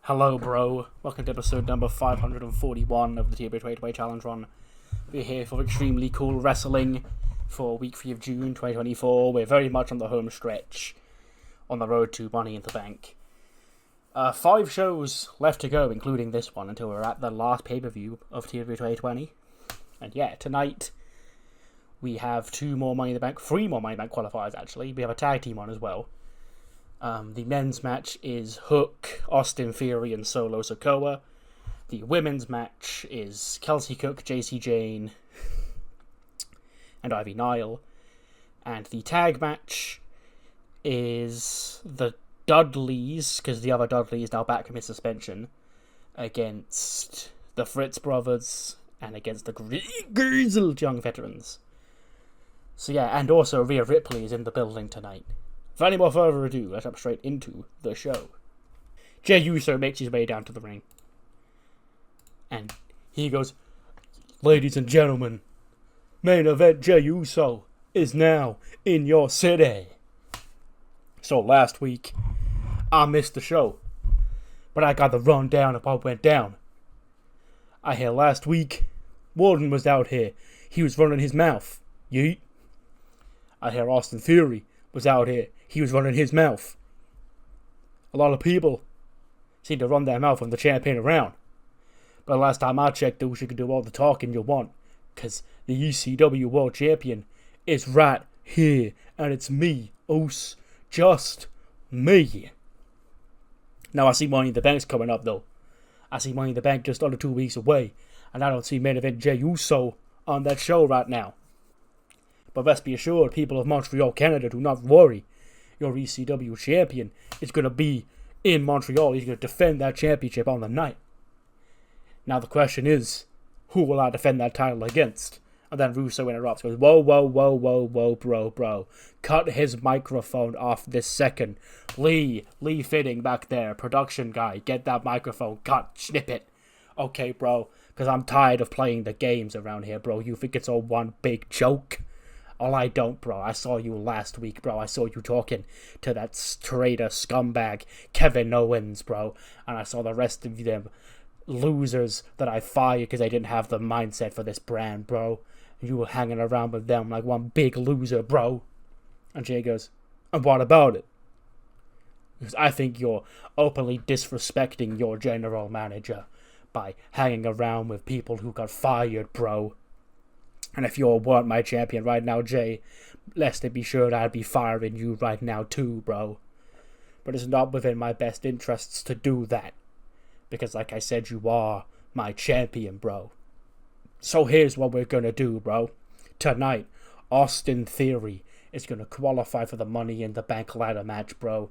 Hello, bro. Welcome to episode number 541 of the TEW 2020 Challenge Run. We're here for extremely cool wrestling for week 3 of June 2024. We're very much on the home stretch on the road to Money in the Bank. 5 shows left to go, including this one, until we're at the last pay-per-view of TEW 2020. And yeah, tonight we have 2 more Money in the Bank, 3 more Money in the Bank qualifiers actually. We have a tag team on as well. The men's match is Hook, Austin Theory, and Solo Sikoa. The women's match is Kelsey Cook, Jacy Jayne, and Ivy Nile. And the tag match is the Dudleys, because the other Dudley is now back from his suspension, against the Fritz brothers and against the grizzled young veterans. So yeah, and also Rhea Ripley is in the building tonight. Without any more further ado, let's jump straight into the show. Jey Uso makes his way down to the ring. And he goes, "Ladies and gentlemen, main event Jey Uso is now in your city." So last week, I missed the show, but I got the rundown of what went down. I hear last week, Warden was out here. He was running his mouth. Yeet. I hear Austin Theory was out here. He was running his mouth. A lot of people seem to run their mouth when the champion around. But last time I checked, you can do all the talking you want. Because the ECW World Champion is right here. And it's me, Oos. Just me. Now I see Money in the Bank's coming up though. I see Money in the Bank just under 2 weeks away. And I don't see main event Jey Uso on that show right now. But rest be assured, people of Montreal, Canada, do not worry. Your ECW champion is going to be in Montreal. He's going to defend that championship on the night. Now the question is, who will I defend that title against? And then Russo interrupts, goes, whoa, bro. Cut his microphone off this second. Lee Fitting back there, production guy, get that microphone cut, snip it. Okay, bro, because I'm tired of playing the games around here, bro. You think it's all one big joke? Well, I don't, bro. I saw you last week, bro. I saw you talking to that traitor scumbag, Kevin Owens, bro. And I saw the rest of them losers that I fired because they didn't have the mindset for this brand, bro. And you were hanging around with them like one big loser, bro. And Jay goes, and what about it? Because I think you're openly disrespecting your general manager by hanging around with people who got fired, bro. And if you weren't my champion right now, Jay, lest it be sure I'd be firing you right now too, bro. But it's not within my best interests to do that. Because like I said, you are my champion, bro. So here's what we're gonna do, bro. Tonight, Austin Theory is gonna qualify for the Money in the Bank ladder match, bro.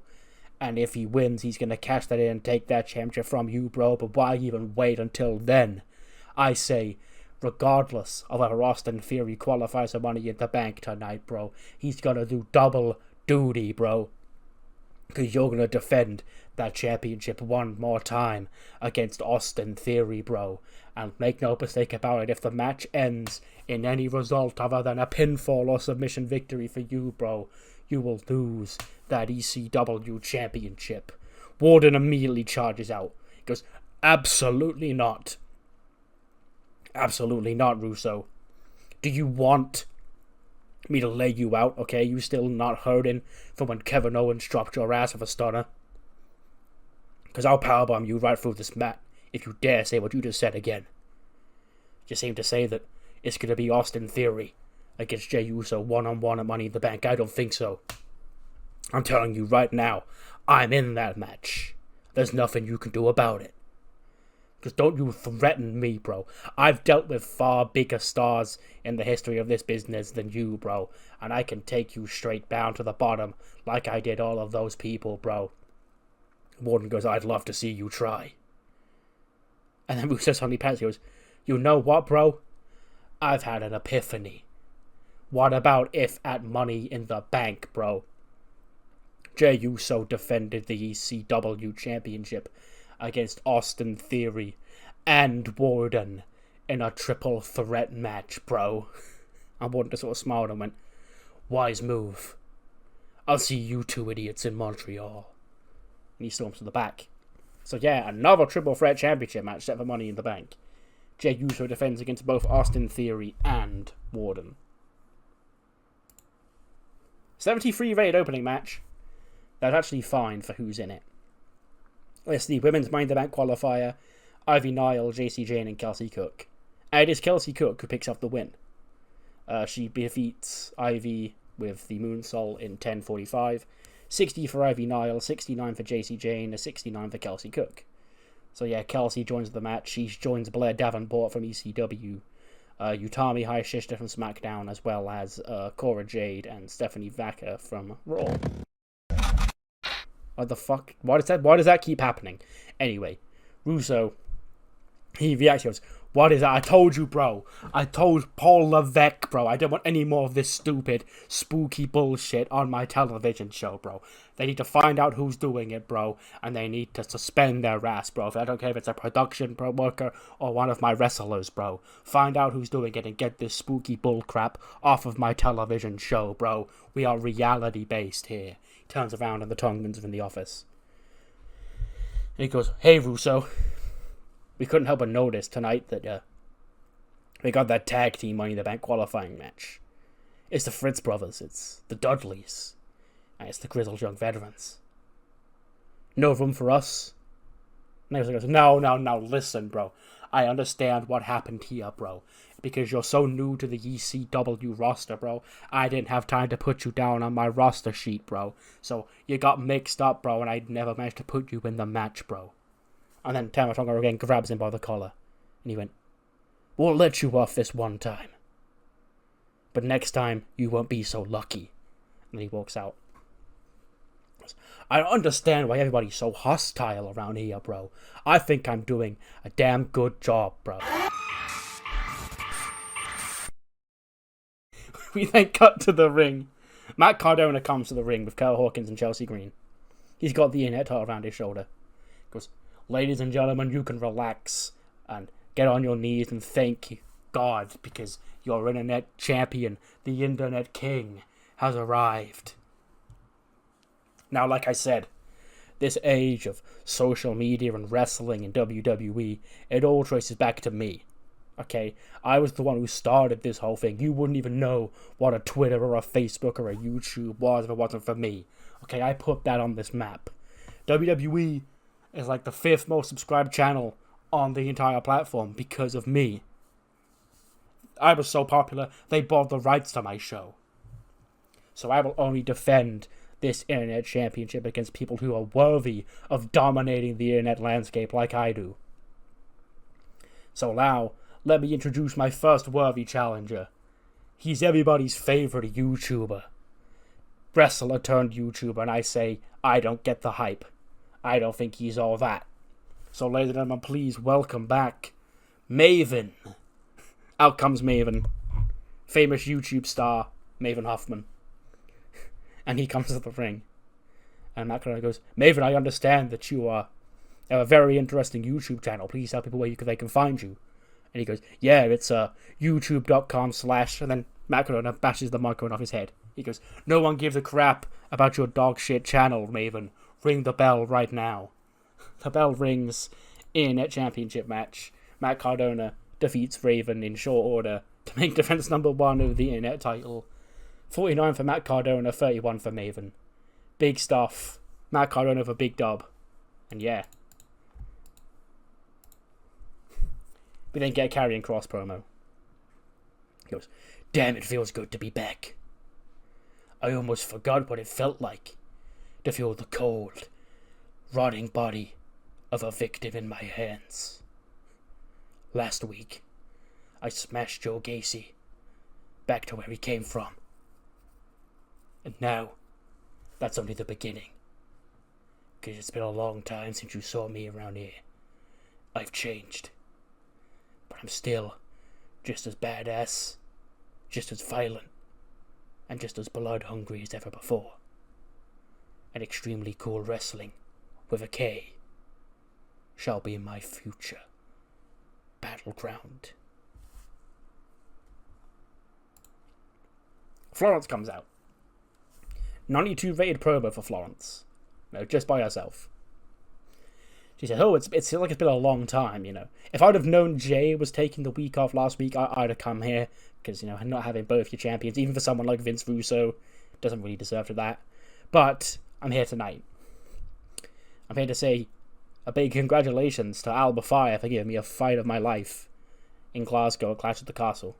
And if he wins, he's gonna cash that in and take that championship from you, bro. But why even wait until then? I say, regardless of whether Austin Theory qualifies for Money in the Bank tonight, bro, he's gonna do double duty, bro. Because you're gonna defend that championship one more time against Austin Theory, bro. And make no mistake about it, if the match ends in any result other than a pinfall or submission victory for you, bro, you will lose that ECW championship. Warden immediately charges out. He goes, absolutely not. Absolutely not, Russo. Do you want me to lay you out, okay? You still not hurting from when Kevin Owens dropped your ass with a stunner? Because I'll powerbomb you right through this mat if you dare say what you just said again. You seem to say that it's going to be Austin Theory against Jey Uso one-on-one at Money in the Bank. I don't think so. I'm telling you right now, I'm in that match. There's nothing you can do about it. Because don't you threaten me, bro. I've dealt with far bigger stars in the history of this business than you, bro. And I can take you straight down to the bottom like I did all of those people, bro. Warden goes, I'd love to see you try. And then Russo suddenly panics. He goes, you know what, bro? I've had an epiphany. What about if at Money in the Bank, bro, Jey Uso defended the ECW championship against Austin Theory and Warden in a triple threat match, bro? And Warden just sort of smiled and went, wise move. I'll see you two idiots in Montreal. And he storms to the back. So yeah, another triple threat championship match set for Money in the Bank. Jey Uso defends against both Austin Theory and Warden. 73 rated opening match. That's actually fine for who's in it. It's the Women's Money in the Bank qualifier. Ivy Nile, JC Jane, and Kelsey Cook. And it is Kelsey Cook who picks up the win. She defeats Ivy with the moonsault in 10:45. 60 for Ivy Nile, 69 for JC Jane, and 69 for Kelsey Cook. So yeah, Kelsey joins the match. She joins Blair Davenport from ECW, Utami Hayashishita from SmackDown, as well as Cora Jade and Stephanie Vaca from Raw. What the fuck? Why does that keep happening? Anyway, Russo, he reacts, he goes, what is that? I told you, bro. I told Paul Levesque, bro. I don't want any more of this stupid, spooky bullshit on my television show, bro. They need to find out who's doing it, bro. And they need to suspend their ass, bro. I don't care if it's a production worker or one of my wrestlers, bro. Find out who's doing it and get this spooky bullcrap off of my television show, bro. We are reality-based here. He turns around and the Tongans are in the office. And he goes, hey, Russo. We couldn't help but notice tonight that we got that tag team Money in the Bank qualifying match. It's the Fritz brothers, it's the Dudleys, and it's the Grizzled Young Veterans. No room for us? And he goes, no, listen, bro. I understand what happened here, bro. Because you're so new to the ECW roster, bro. I didn't have time to put you down on my roster sheet, bro. So you got mixed up, bro, and I never managed to put you in the match, bro. And then Tama Tonga again grabs him by the collar. And he went, we'll let you off this one time. But next time, you won't be so lucky. And then he walks out. I don't understand why everybody's so hostile around here, bro. I think I'm doing a damn good job, bro. We then cut to the ring. Matt Cardona comes to the ring with Kyle Hawkins and Chelsea Green. He's got the internet title around his shoulder. He goes, ladies and gentlemen, you can relax and get on your knees and thank God because your internet champion, the internet king, has arrived. Now, like I said, this age of social media and wrestling and WWE, it all traces back to me. Okay, I was the one who started this whole thing. You wouldn't even know what a Twitter or a Facebook or a YouTube was if it wasn't for me. Okay, I put that on this map. WWE is like the 5th most subscribed channel on the entire platform because of me. I was so popular, they bought the rights to my show. So I will only defend this internet championship against people who are worthy of dominating the internet landscape like I do. So now, let me introduce my first worthy challenger. He's everybody's favorite YouTuber. Wrestler turned YouTuber, and I say, I don't get the hype. I don't think he's all that. So, ladies and gentlemen, please welcome back Maven. Out comes Maven. Famous YouTube star, Maven Huffman. And he comes to the ring. And Matt Cardona goes, Maven, I understand that you have a very interesting YouTube channel. Please tell people where they can find you. And he goes, yeah, it's youtube.com/ and then Matt Cardona bashes the microphone off his head. He goes, no one gives a crap about your dog shit channel, Maven. Ring the bell right now. The bell rings in a championship match. Matt Cardona defeats Raven in short order to make defense number 1 of the internet title. 49 for Matt Cardona, 31 for Maven. Big stuff. Matt Cardona for big dub. And yeah. We then get a Karrion Kross promo. He goes, damn, it feels good to be back. I almost forgot what it felt like to feel the cold, rotting body of a victim in my hands. Last week, I smashed Joe Gacy back to where he came from. And now, that's only the beginning. Because it's been a long time since you saw me around here. I've changed. But I'm still just as badass, just as violent, and just as blood-hungry as ever before. And extremely cool wrestling, with a K, shall be my future battleground. Florence comes out. 92 rated promo for Florence. No, just by herself. She said, "Oh, it's like it's been a long time, you know. If I'd have known Jay was taking the week off last week, I'd have come here, because, you know, not having both your champions, even for someone like Vince Russo, doesn't really deserve to that. But I'm here tonight. I'm here to say a big congratulations to Alba Fire for giving me a fight of my life in Glasgow at Clash at the Castle.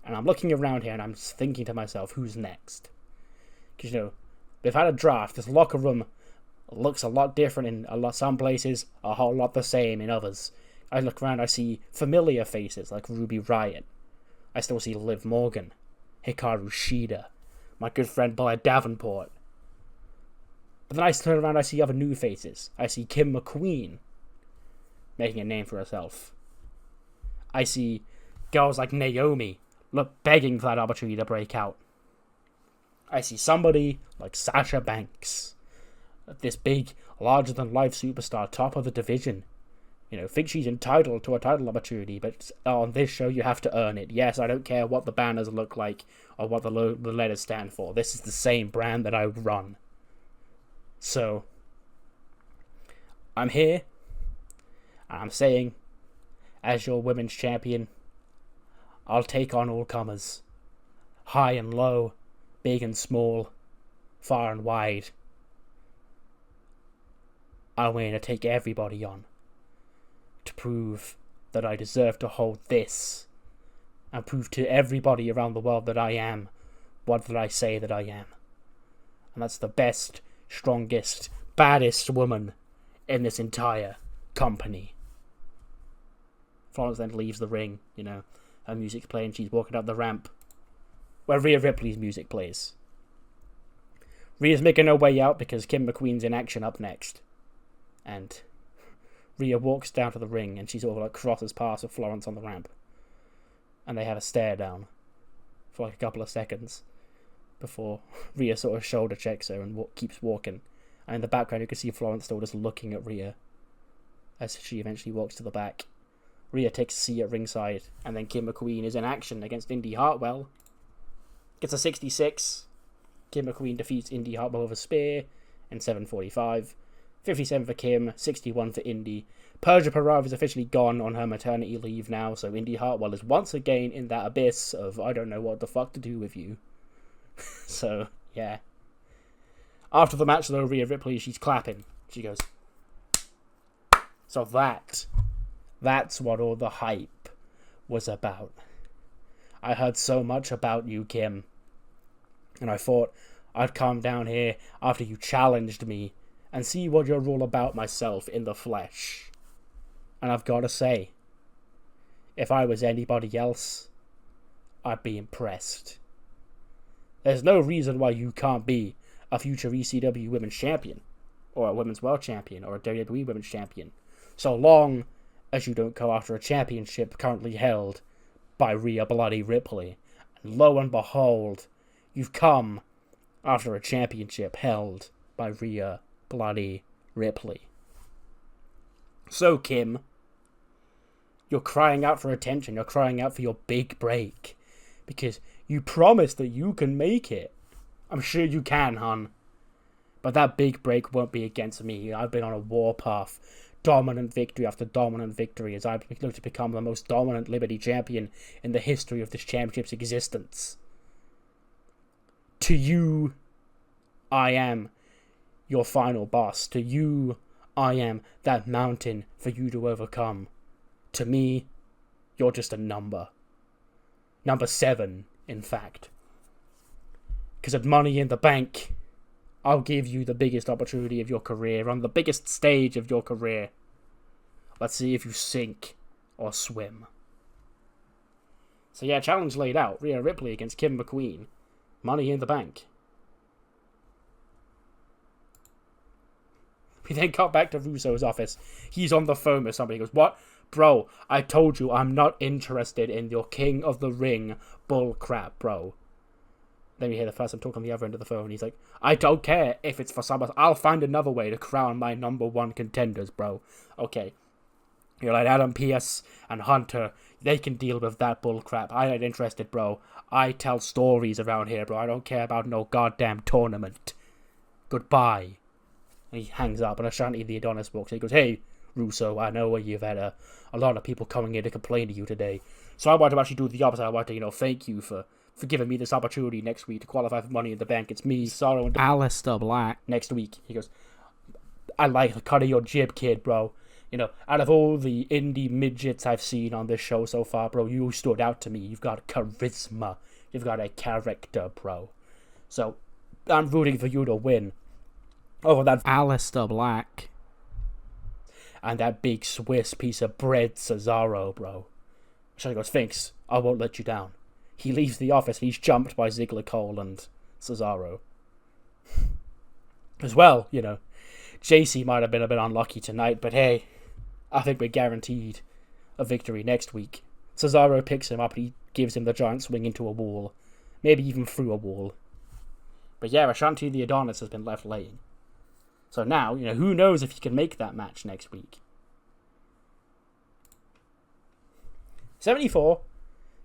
And I'm looking around here and I'm just thinking to myself, who's next? Because, you know, they've had a draft. This locker room looks a lot different in some places, a whole lot the same in others. I look around, I see familiar faces like Ruby Riott. I still see Liv Morgan, Hikaru Shida, my good friend Blair Davenport. But then I turn around, I see other new faces. I see Kim McQueen making a name for herself. I see girls like Naomi begging for that opportunity to break out. I see somebody like Sasha Banks, this big, larger-than-life superstar, top of the division. You know, think she's entitled to a title opportunity, but on this show you have to earn it. Yes, I don't care what the banners look like or what the letters stand for. This is the same brand that I run. So, I'm here, and I'm saying, as your women's champion, I'll take on all comers. High and low, big and small, far and wide. I'm willing to take everybody on to prove that I deserve to hold this, and prove to everybody around the world that I am what that I say that I am. And that's the best, strongest, baddest woman in this entire company. Florence then leaves the ring, you know, her music's playing, she's walking up the ramp where Rhea Ripley's music plays. Rhea's making her way out because Kim McQueen's in action up next. And Rhea walks down to the ring and she sort of like crosses past with Florence on the ramp. And they have a stare down for like a couple of seconds before Rhea sort of shoulder checks her and keeps walking. And in the background you can see Florence still just looking at Rhea as she eventually walks to the back. Rhea takes a seat at ringside, and then Kim McQueen is in action against Indy Hartwell. Gets a 66. Kim McQueen defeats Indy Hartwell with a spear in 7:45. 57 for Kim, 61 for Indy. Persia Parav is officially gone on her maternity leave now, so Indy Hartwell is once again in that abyss of I don't know what the fuck to do with you. So, yeah. After the match, though, Rhea Ripley, she's clapping. She goes... So that's what all the hype was about. I heard so much about you, Kim. And I thought I'd come down here after you challenged me and see what you're all about myself in the flesh. And I've got to say, if I was anybody else, I'd be impressed. There's no reason why you can't be a future ECW Women's Champion, or a Women's World Champion, or a WWE Women's Champion, so long as you don't go after a championship currently held by Rhea Bloody Ripley. And lo and behold, you've come after a championship held by Rhea Bloody Ripley. So, Kim, you're crying out for attention, you're crying out for your big break, because you promised that you can make it. I'm sure you can, hon. But that big break won't be against me. I've been on a warpath. Dominant victory after dominant victory as I look to become the most dominant Liberty champion in the history of this championship's existence. To you, I am your final boss. To you, I am that mountain for you to overcome. To me, you're just a number. Number 7, in fact. Because at Money in the Bank, I'll give you the biggest opportunity of your career on the biggest stage of your career. Let's see if you sink or swim. So yeah, challenge laid out. Rhea Ripley against Kim McQueen. Money in the Bank. We then got back to Russo's office. He's on the phone with somebody. He goes, "What? Bro, I told you I'm not interested in your King of the Ring bull crap, bro." Then we hear the person talk on the other end of the phone. He's like, "I don't care if it's for someone. I'll find another way to crown my number 1 contenders, bro." Okay. You're like Adam Pearce and Hunter. They can deal with that bull crap. I ain't interested, bro. I tell stories around here, bro. I don't care about no goddamn tournament. Goodbye. And he hangs up, and Ashante the Adonis walks in. He goes, "Hey, Russo, I know you've had a lot of people coming in to complain to you today. So I want to actually do the opposite. I want to, thank you for giving me this opportunity next week to qualify for Money in the Bank. It's me, Sorrow, and Alistair Black. Next week." He goes, "I like the cut of your jib, kid, bro. Out of all the indie midgets I've seen on this show so far, bro, you stood out to me. You've got charisma. You've got a character, bro. So I'm rooting for you to win over that Alistair Black and that big Swiss piece of bread, Cesaro, bro." Shane goes, "Thanks. I won't let you down." He leaves the office. He's jumped by Ziggler, Cole, and Cesaro. As well, JC might have been a bit unlucky tonight, but hey, I think we're guaranteed a victory next week. Cesaro picks him up and he gives him the giant swing into a wall. Maybe even through a wall. But yeah, Ashante the Adonis has been left laying. So now, who knows if he can make that match next week. 74,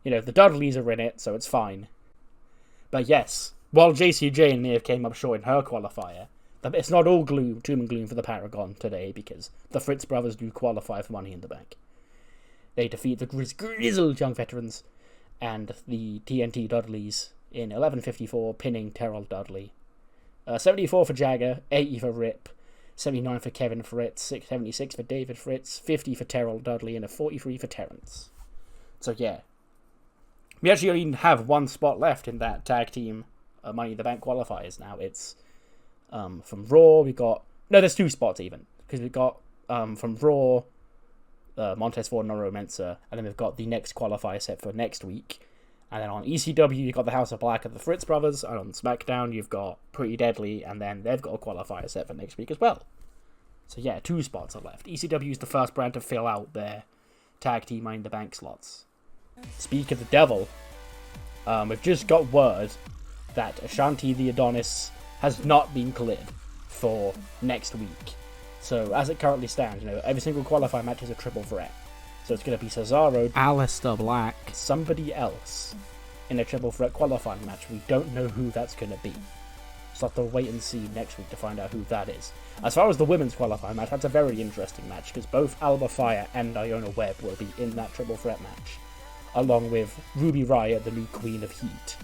the Dudleys are in it, so it's fine. But yes, while JC Jane may have came up short in her qualifier, it's not all doom and gloom for the Paragon today, because the Fritz brothers do qualify for Money in the Bank. They defeat the grizzled young veterans and the TNT Dudleys in 11:54, pinning Terrell Dudley. 74 for Jagger, 80 for Rip, 79 for Kevin Fritz, 76 for David Fritz, 50 for Terrell Dudley, and a 43 for Terrence. So yeah, we actually only have one spot left in that tag team Money in the Bank qualifiers now. It's from Raw, there's two spots even, because we've got from Raw, Montez Ford and Oro Mensah, and then we've got the next qualifier set for next week. And then on ECW, you've got the House of Black and the Fritz brothers, and on SmackDown, you've got Pretty Deadly, and then they've got a qualifier set for next week as well. So yeah, two spots are left. ECW is the first brand to fill out their tag team Money in the Bank slots. Speak of the devil, we've just got word that Ashante the Adonis has not been cleared for next week. So as it currently stands, every single qualifier match is a triple threat. So it's going to be Cesaro, Alistair Black, somebody else in a triple threat qualifying match. We don't know who that's going to be. So we'll have to wait and see next week to find out who that is. As far as the women's qualifying match, that's a very interesting match, because both Alba Fire and Iona Webb will be in that triple threat match, along with Ruby Riott, the new Queen of Heat.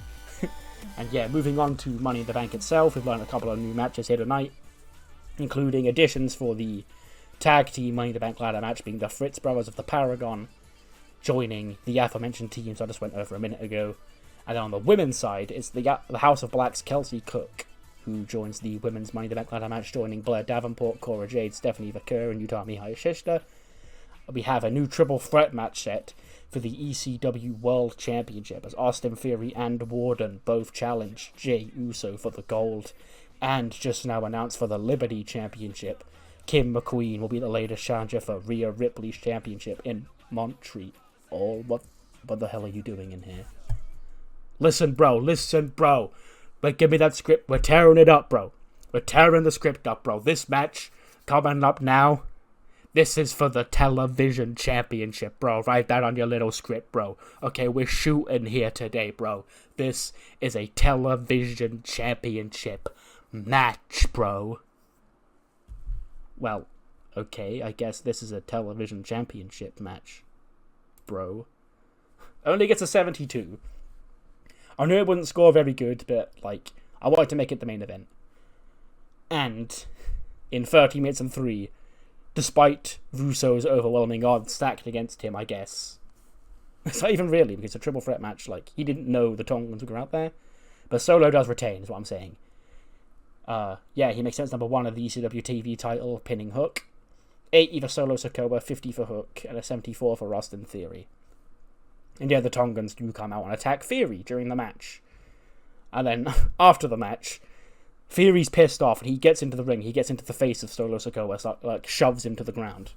And yeah, moving on to Money in the Bank itself, we've learned a couple of new matches here tonight, including additions for the tag team Money in the Bank ladder match, being the Fritz brothers of the Paragon joining the aforementioned teams I just went over a minute ago. And then on the women's side, it's the House of Black's Kelsey Cook, who joins the women's Money in the Bank ladder match, joining Blair Davenport, Cora Jade, Stephanie Vaquer, and Utami Hayashishita. We have a new triple threat match set for the ECW World Championship, as Austin Theory and Warden both challenge Jey Uso for the gold. And just now announced for the Liberty Championship, Kim McQueen will be the latest challenger for Rhea Ripley's championship in Montreal. What the hell are you doing in here? Listen, bro. Like, give me that script. We're tearing it up, bro. We're tearing the script up, bro. This match coming up now, this is for the television championship, bro. Write that on your little script, bro. Okay, we're shooting here today, bro. This is a television championship match, bro. Well, okay, I guess this is a television championship match, bro. Only gets a 72. I knew it wouldn't score very good, but, I wanted to make it the main event. And, in 30 minutes and 3, despite Russo's overwhelming odds stacked against him, I guess. It's not even really, because it's a triple threat match, he didn't know the Tongans would go out there. But Solo does retain, is what I'm saying. Yeah, he makes sense number 1 of the ECW TV title, pinning Hook. 80 for Solo Sikoa, 50 for Hook, and a 74 for Austin Theory. And yeah, the Tongans do come out and attack Theory during the match. And then, after the match, Theory's pissed off, and he gets into the ring. He gets into the face of Solo Sikoa, shoves him to the ground.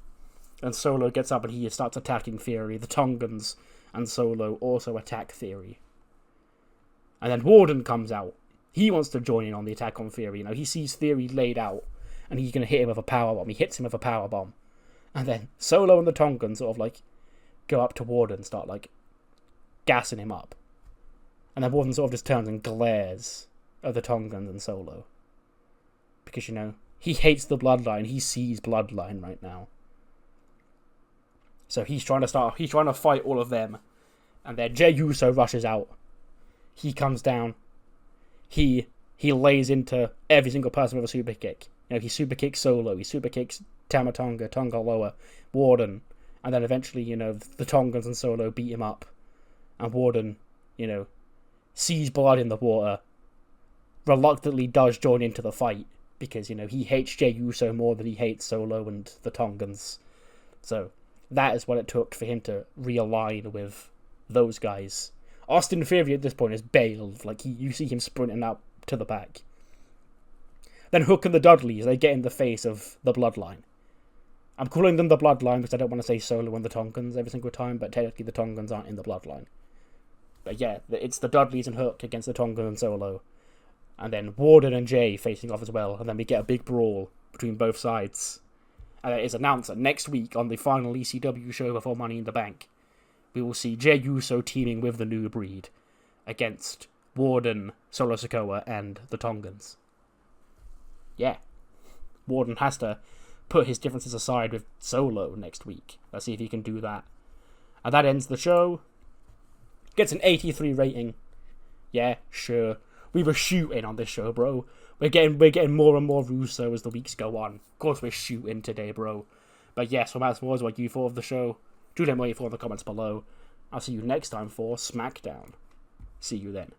And Solo gets up and he starts attacking Theory. The Tongans and Solo also attack Theory. And then Warden comes out. He wants to join in on the attack on Theory. He sees Theory laid out, and he's going to hit him with a powerbomb. He hits him with a powerbomb. And then Solo and the Tongans go up to Warden and start, gassing him up. And then Warden sort of just turns and glares at the Tongans and Solo. Because, he hates the Bloodline. He sees Bloodline right now. So he's trying to fight all of them. And then Jey Uso rushes out. He comes down. He lays into every single person with a super kick. He super kicks Solo. He super kicks Tama Tonga, Tonga Loa, Warden. And then eventually, the Tongans and Solo beat him up. And Warden, sees blood in the water. Reluctantly does join into the fight. Because, he hates Jey Uso more than he hates Solo and the Tongans. So, that is what it took for him to realign with those guys. Austin Theory at this point is bailed. You see him sprinting up to the back. Then Hook and the Dudleys, they get in the face of the Bloodline. I'm calling them the Bloodline because I don't want to say Solo and the Tongans every single time, but technically the Tongans aren't in the Bloodline. But yeah, it's the Dudleys and Hook against the Tongans and Solo. And then Warden and Jay facing off as well, and then we get a big brawl between both sides. And it is announced that next week on the final ECW show before Money in the Bank, we will see Jey Uso teaming with the New Breed against Warden, Solo Sikoa, and the Tongans. Yeah. Warden has to put his differences aside with Solo next week. Let's see if he can do that. And that ends the show. Gets an 83 rating. Yeah, sure. We were shooting on this show, bro. We're getting more and more Russo as the weeks go on. Of course we're shooting today, bro. But yes, from as what you thought of the show, do let me know what you thought in the comments below. I'll see you next time for SmackDown. See you then.